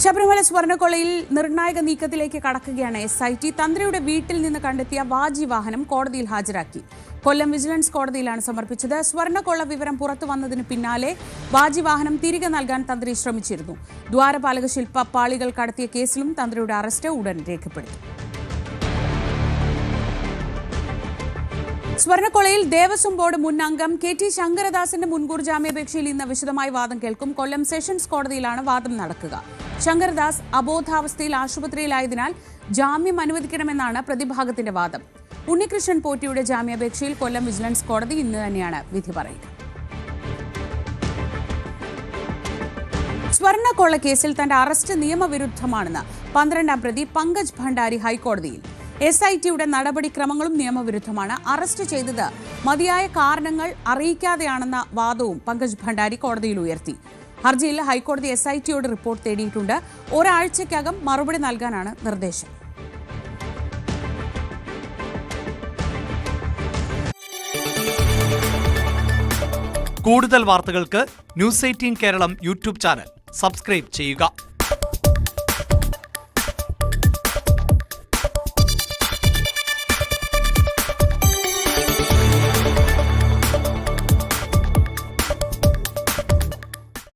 ശബരിമല സ്വർണ്ണക്കൊള്ളയിൽ നിർണായക നീക്കത്തിലേക്ക് കടക്കുകയാണ് SIT. തന്ത്രിയുടെ വീട്ടിൽ നിന്ന് കണ്ടെത്തിയ വാജി വാഹനം കോടതിയിൽ ഹാജരാക്കി. കൊല്ലം വിജിലൻസ് കോടതിയിലാണ് സമർപ്പിച്ചത്. സ്വർണ്ണക്കൊള്ള വിവരം പുറത്തു വന്നതിന് പിന്നാലെ വാജി വാഹനം തിരികെ നൽകാൻ തന്ത്രി ശ്രമിച്ചിരുന്നു. ദ്വാരപാലക ശില്പ പാളികൾ കടത്തിയ കേസിലും തന്ത്രിയുടെ അറസ്റ്റ് ഉടൻ രേഖപ്പെടുത്തി. സ്വർണ്ണക്കൊള്ളയിൽ ദേവസ്വം ബോർഡ് മുൻ അംഗം KT ശങ്കരദാസിന്റെ മുൻകൂർ ജാമ്യാപേക്ഷയിൽ ഇന്ന് വിശദമായി വാദം കേൾക്കും. കൊല്ലം സെഷൻസ് കോടതിയിലാണ് വാദം നടക്കുക. ശങ്കരദാസ് അബോധാവസ്ഥയിൽ ആശുപത്രിയിലായതിനാൽ ജാമ്യം അനുവദിക്കണമെന്നാണ് പ്രതിഭാഗത്തിന്റെ വാദം. ഉണ്ണികൃഷ്ണൻ പോറ്റിയുടെ ജാമ്യാപേക്ഷയിൽ കൊല്ലം വിജിലൻസ് കോടതി ഇന്ന് തന്നെയാണ് വിധി പറയുക. സ്വർണ്ണക്കൊള്ള കേസിൽ തന്റെ അറസ്റ്റ് നിയമവിരുദ്ധമാണെന്ന് 12ാം പ്രതി പങ്കജ് ഭണ്ഡാരി ഹൈക്കോടതിയിൽ. SITയുടെ നടപടിക്രമങ്ങളും നിയമവിരുദ്ധമാണ്. അറസ്റ്റ് ചെയ്തത് മതിയായ കാരണങ്ങൾ അറിയിക്കാതെയാണെന്ന വാദവും പങ്കജ് ഭണ്ഡാരി കോടതിയിൽ ഉയർത്തി. ഹർജിയിൽ ഹൈക്കോടതി SITയോട് റിപ്പോർട്ട് തേടിയിട്ടുണ്ട്. ഒരാഴ്ചയ്ക്കകം മറുപടി നൽകാനാണ് നിർദ്ദേശം. കൂടുതൽ വാർത്തകൾക്ക് News 18 Keralam YouTube channel subscribe ചെയ്യുക.